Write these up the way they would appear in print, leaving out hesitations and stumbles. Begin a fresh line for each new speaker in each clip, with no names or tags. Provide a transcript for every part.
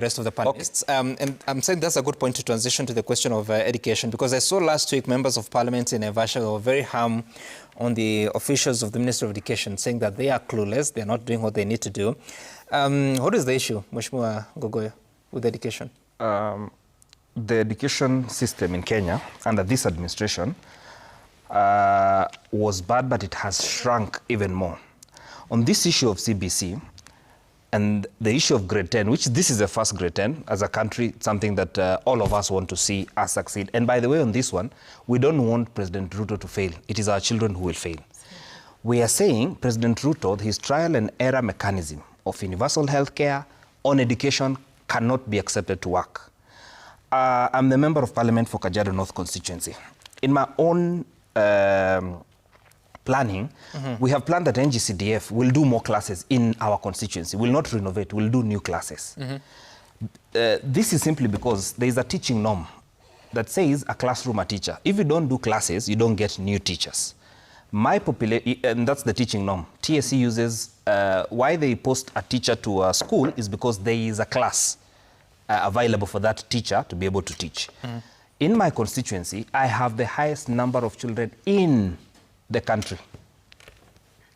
rest of the panelists. And I'm saying that's a good point to transition to the question of education, because I saw last week members of parliament in Naivasha were very harm on the officials of the Ministry of Education, saying that they are clueless, they're not doing what they need to do. What is the issue, Mheshimiwa Gogoyo, with education?
The education system in Kenya under this administration was bad, but it has shrunk even more. On this issue of CBC, and the issue of grade 10, which this is the first grade 10 as a country, something that all of us want to see us succeed. And by the way, on this one, we don't want President Ruto to fail. It is our children who will fail. We are saying President Ruto, his trial and error mechanism of universal health care on education cannot be accepted to work. I'm the member of parliament for Kajiado North constituency. In my own planning, we have planned that NGCDF will do more classes in our constituency. Will not renovate, will do new classes. This is simply because there is a teaching norm that says a classroom a teacher. If you don't do classes, you don't get new teachers. My population, and that's the teaching norm. TSC uses, why they post a teacher to a school is because there is a class available for that teacher to be able to teach. In my constituency, I have the highest number of children in the country.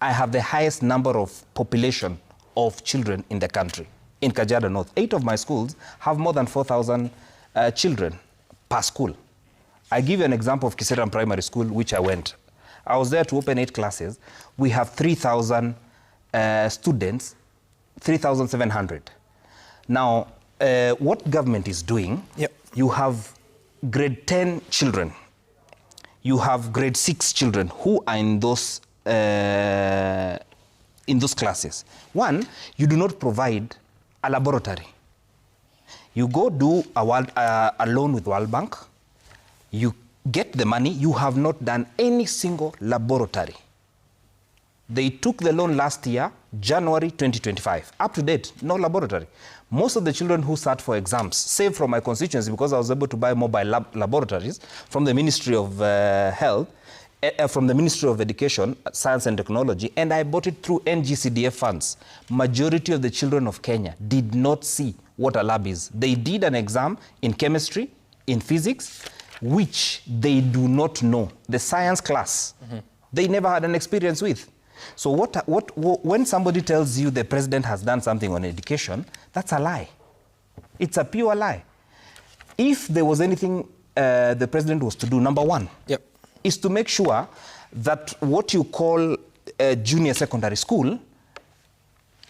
I have the highest number of population of children in the country. In Kajiado North, 8 of my schools have more than 4,000 children per school. I give you an example of Kiseram Primary School, which I went. I was there to open 8 classes. We have 3,000 students, 3,700. Now, what government is doing, you have grade 10 children. You have grade 6 children who are in those classes. One, you do not provide a laboratory. You go do a loan with World Bank, you get the money, you have not done any single laboratory. They took the loan last year, January 2025. Up to date, no laboratory. Most of the children who sat for exams, save from my constituency, because I was able to buy mobile laboratories from the Ministry of Health, from the Ministry of Education, Science and Technology, and I bought it through NGCDF funds. Majority of the children of Kenya did not see what a lab is. They did an exam in chemistry, in physics, which they do not know. The science class, they never had an experience with. So when somebody tells you the president has done something on education, that's a lie. It's a pure lie. If there was anything the president was to do, number one, is to make sure that what you call a junior secondary school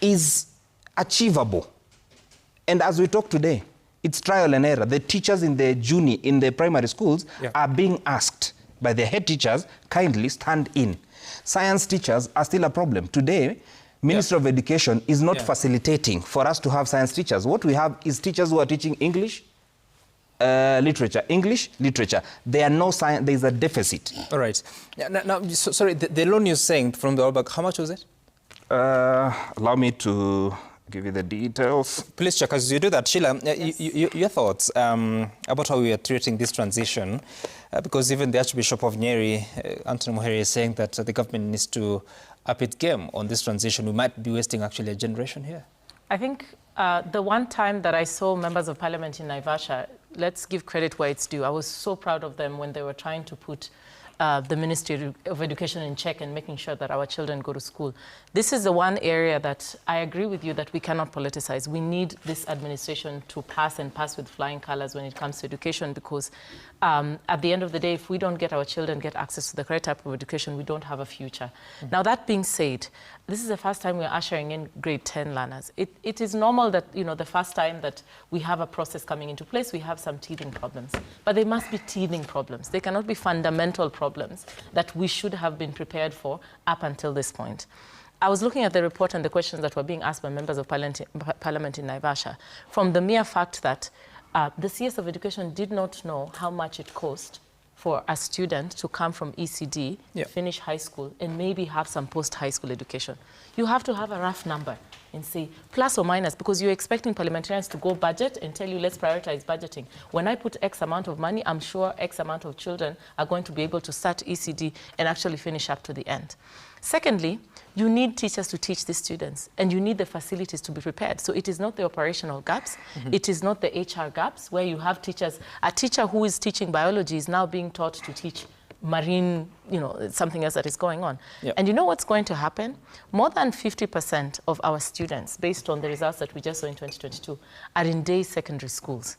is achievable. And as we talk today, it's trial and error. The teachers in the primary schools are being asked by the head teachers, kindly stand in. Science teachers are still a problem. Today, Ministry of Education is not facilitating for us to have science teachers. What we have is teachers who are teaching English, literature. English, literature. There are no science, there is a deficit.
All right. Now sorry, the loan you're saying from the World Bank, how much was it?
Allow me to give you the details.
Please check, as you do that, Sheila, your thoughts about how we are treating this transition, because even the Archbishop of Nyeri, Anthony Muheri, is saying that the government needs to up its game on this transition. We might be wasting actually a generation here.
I think the one time that I saw members of parliament in Naivasha, let's give credit where it's due. I was so proud of them when they were trying to put the Ministry of Education in check and making sure that our children go to school. This is the one area that I agree with you that we cannot politicize. We need this administration to pass and pass with flying colors when it comes to education, because at the end of the day, if we don't get our children get access to the correct type of education, we don't have a future. Now, that being said, this is the first time we're ushering in grade 10 learners. It is normal that, the first time that we have a process coming into place, we have some teething problems. But they must be teething problems. They cannot be fundamental problems that we should have been prepared for up until this point. I was looking at the report and the questions that were being asked by members of parliament in Naivasha, from the mere fact that the CS of Education did not know how much it cost for a student to come from ECD, finish high school, and maybe have some post-high school education. You have to have a rough number and say plus or minus, because you're expecting parliamentarians to go budget and tell you, let's prioritize budgeting. When I put X amount of money, I'm sure X amount of children are going to be able to start ECD and actually finish up to the end. Secondly, you need teachers to teach these students, and you need the facilities to be prepared. So it is not the operational gaps, it is not the HR gaps, where you have teachers, a teacher who is teaching biology is now being taught to teach marine, something else that is going on.
Yep.
And you know what's going to happen? More than 50% of our students, based on the results that we just saw in 2022, are in day secondary schools.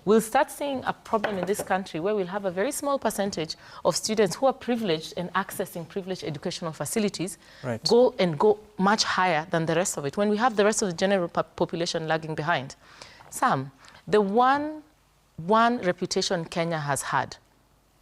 We'll start seeing a problem in this country where we'll have a very small percentage of students who are privileged and accessing privileged educational facilities go much higher than the rest of it, when we have the rest of the general population lagging behind. Sam, the one reputation Kenya has had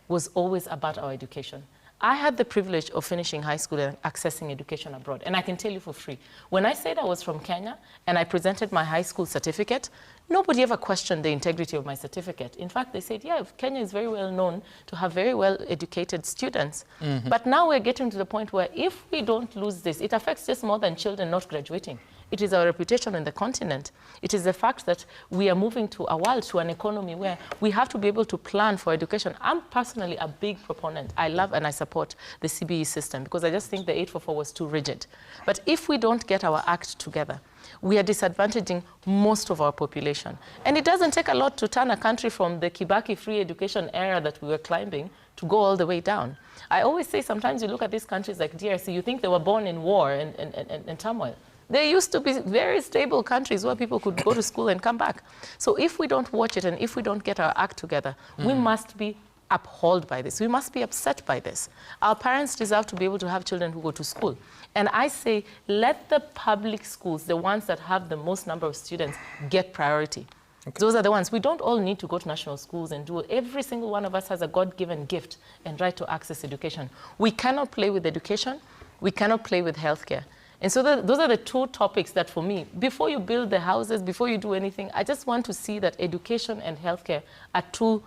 was always about our education. I had the privilege of finishing high school and accessing education abroad, and I can tell you for free. When I said I was from Kenya and I presented my high school certificate, nobody ever questioned the integrity of my certificate. In fact, they said, yeah, Kenya is very well known to have very well-educated students. But now we're getting to the point where if we don't lose this, it affects just more than children not graduating. It is our reputation in the continent. It is the fact that we are moving to a world, to an economy where we have to be able to plan for education. I'm personally a big proponent. I love and I support the CBE system because I just think the 844 was too rigid. But if we don't get our act together, we are disadvantaging most of our population. And it doesn't take a lot to turn a country from the Kibaki free education era that we were climbing to go all the way down. I always say sometimes you look at these countries like DRC, you think they were born in war and turmoil. They used to be very stable countries where people could go to school and come back. So if we don't watch it and if we don't get our act together, we must be appalled by this. We must be upset by this. Our parents deserve to be able to have children who go to school. And I say, let the public schools, the ones that have the most number of students, get priority. Okay. Those are the ones. We don't all need to go to national schools and do it. Every single one of us has a God-given gift and right to access education. We cannot play with education. We cannot play with healthcare. And so those are the two topics that, for me, before you build the houses, before you do anything, I just want to see that education and healthcare are two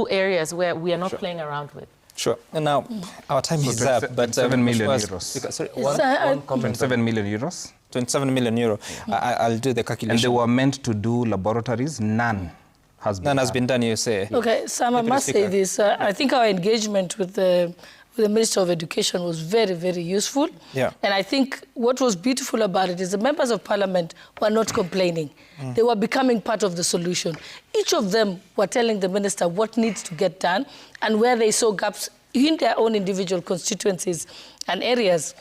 areas where we are not playing around with.
Sure. And now, our time is up. But
7 million euros.
Sorry,
one comment. 27 million euros.
27 million euro. I'll do the calculation.
And they were meant to do laboratories. None has been done, you say.
Okay, Sam, I must say this. I think our engagement with the Minister of Education was very, very useful. Yeah. And I think what was beautiful about it is the members of parliament were not complaining. They were becoming part of the solution. Each of them were telling the minister what needs to get done and where they saw gaps in their own individual constituencies and areas.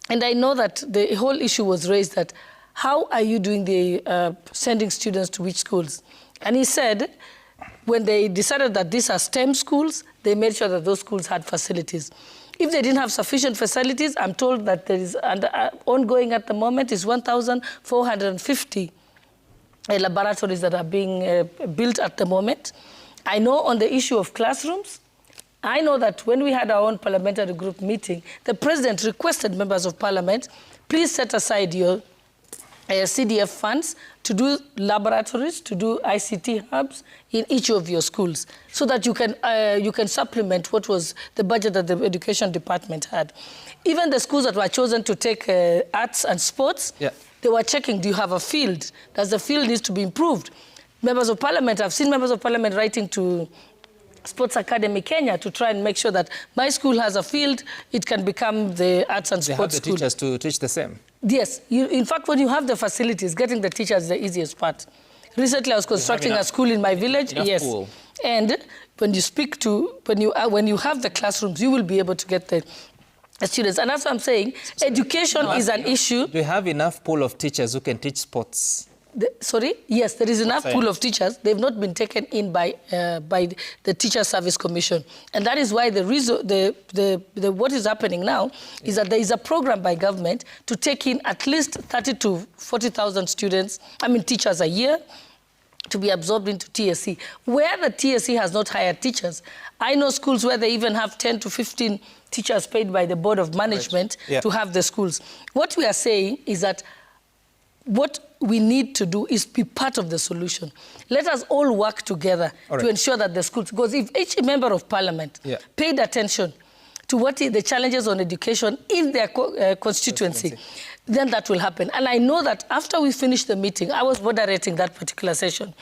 And I know that the whole issue was raised that how are you doing the sending students to which schools? And he said, when they decided that these are STEM schools, they made sure that those schools had facilities. If they didn't have sufficient facilities, I'm told that there is ongoing at the moment is 1,450 laboratories that are being built at the moment. I know on the issue of classrooms, I know that when we had our own parliamentary group meeting, the president requested members of parliament, please set aside your CDF funds to do laboratories, to do ICT hubs in each of your schools, so that you can supplement what was the budget that the education department had. Even the schools that were chosen to take arts and sports, they were checking, do you have a field? Does the field need to be improved? Members of parliament, I've seen members of parliament writing to Sports Academy Kenya to try and make sure that my school has a field, it can become the arts and sports school.
They have the teachers to teach the same.
Yes. In fact, when you have the facilities, getting the teachers is the easiest part. Recently, I was constructing a school in my village. Yes. Pool. And when you speak to, when you have the classrooms, you will be able to get the students. And that's what I'm saying. Education is an issue.
Do you have enough pool of teachers who can teach sports?
Sorry? Yes, there is enough pool of teachers. They've not been taken in by the Teacher Service Commission. And that is why what is happening now is that there is a program by government to take in at least 30 to 40,000 teachers a year to be absorbed into TSC. Where the TSC has not hired teachers, I know schools where they even have 10 to 15 teachers paid by the Board of Management to have the schools. What we are saying is that what we need to do is be part of the solution. Let us all work together to ensure that the schools, because if each member of parliament paid attention to what the challenges on education in their constituency, then that will happen. And I know that after we finish the meeting, I was moderating that particular session.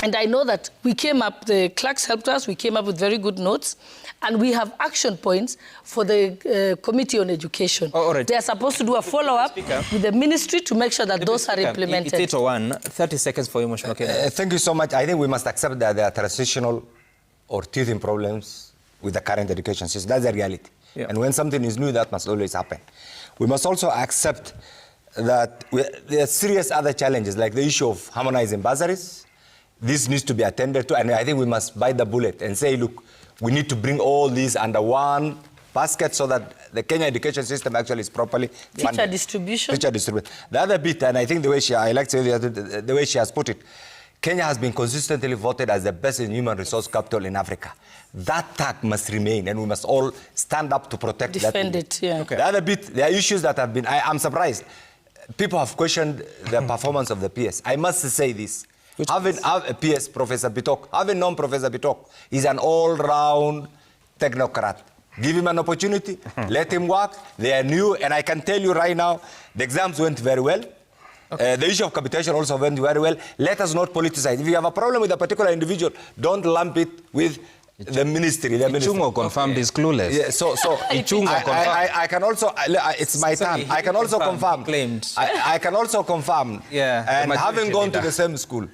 And I know that we came up, the clerks helped us, we came up with very good notes, and we have action points for the Committee on Education.
All right.
They are supposed to do a follow-up with the ministry to make sure that those are implemented.
It's 8:01. 30 seconds for you, Mheshimiwa Kenan.
Thank you so much. I think we must accept that there are transitional or teething problems with the current education system. That's the reality.
Yeah.
And when something is new, that must always happen. We must also accept that there are serious other challenges, like the issue of harmonizing bursaries. This needs to be attended to, and I think we must bite the bullet and say, look, we need to bring all these under one basket so that the Kenya education system actually is properly funded.
Teacher distribution.
Teacher distribution. The other bit, and I think the way I like to say the way she has put it, Kenya has been consistently voted as the best in human resource capital in Africa. That tag must remain, and we must all stand up to protect that.
Defend it, yeah.
Okay. The other bit, there are issues that have been, I'm surprised. People have questioned the performance of the PS. I must say this. Having a PS, Professor Bitok, having known Professor Bitok, he's an all-round technocrat. Give him an opportunity, let him work. They are new, and I can tell you right now, the exams went very well. Okay. The issue of capitation also went very well. Let us not politicize. If you have a problem with a particular individual, don't lump it with the ministry.
Ichungo confirmed he's clueless.
Yeah, so
Ichungo confirmed.
I can also, it's my turn. I can also confirm.
Claimed.
I can also confirm.
Yeah.
And having gone to the same school.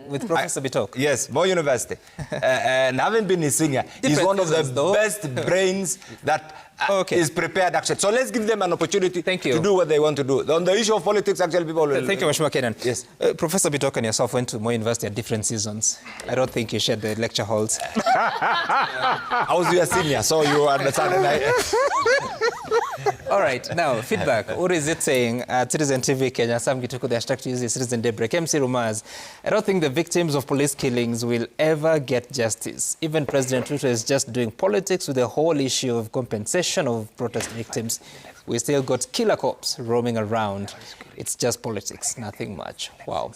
With Professor Bitok?
Yes, Moi University. And having been his senior, he's one of the best brains that is prepared actually. So let's give them an opportunity to do what they want to do. On the issue of politics, actually, people will...
Thank you, Mheshimiwa Kenan.
Yes.
Professor Bitok and yourself went to Moi University at different seasons. I don't think you shared the lecture halls.
I was your senior, so you understand.
All right, now, feedback. What is it saying at Citizen TV Kenya? Sam Gituku, they are stuck to use the Citizen DayBreak. MC Rumaz, I don't think the victims of police killings will ever get justice. Even President Ruto is just doing politics with the whole issue of compensation of protest victims. We still got killer cops roaming around. It's just politics, nothing much. Wow.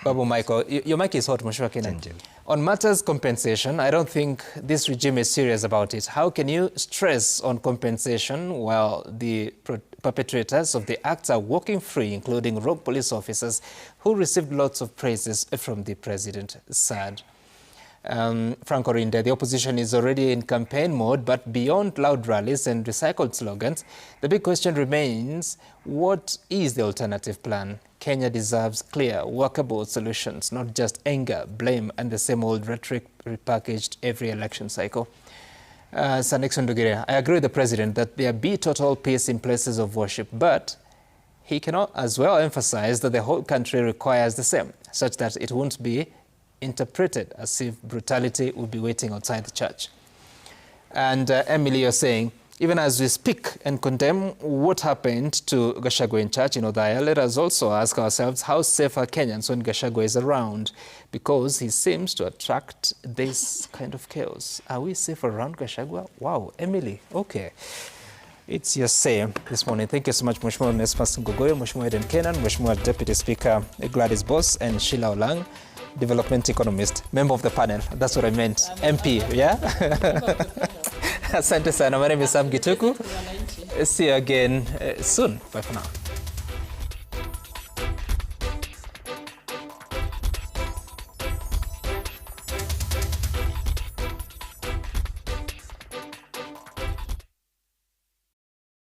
Babu Michael, your mic is hot, Mheshimiwa Kenan. On matters compensation, I don't think this regime is serious about it. How can you stress on compensation while the perpetrators of the acts are walking free, including rogue police officers who received lots of praises from the president? Sad. Frank Orinde, the opposition is already in campaign mode, but beyond loud rallies and recycled slogans, the big question remains, what is the alternative plan? Kenya deserves clear, workable solutions, not just anger, blame, and the same old rhetoric repackaged every election cycle. Sir Nixon Dugire, I agree with the president that there be total peace in places of worship, but he cannot as well emphasize that the whole country requires the same, such that it won't be interpreted as if brutality would be waiting outside the church. And Emily, you're saying, even as we speak and condemn what happened to Gachagua in church in Othaya, let us also ask ourselves how safe are Kenyans when Gachagua is around, because he seems to attract this kind of chaos. Are we safe around Gachagua? Wow, Emily, okay. It's your say this morning. Thank you so much, Mheshimiwa Onesphorus Ngogoyo, Mheshimiwa Eden Kenan, Mheshimiwa Deputy Speaker Gladys Boss, and Sheila Olang, development economist, member of the panel. That's what I meant. MP, yeah? Asante sana. My name is Sam Gituku. See you again soon. Bye for now.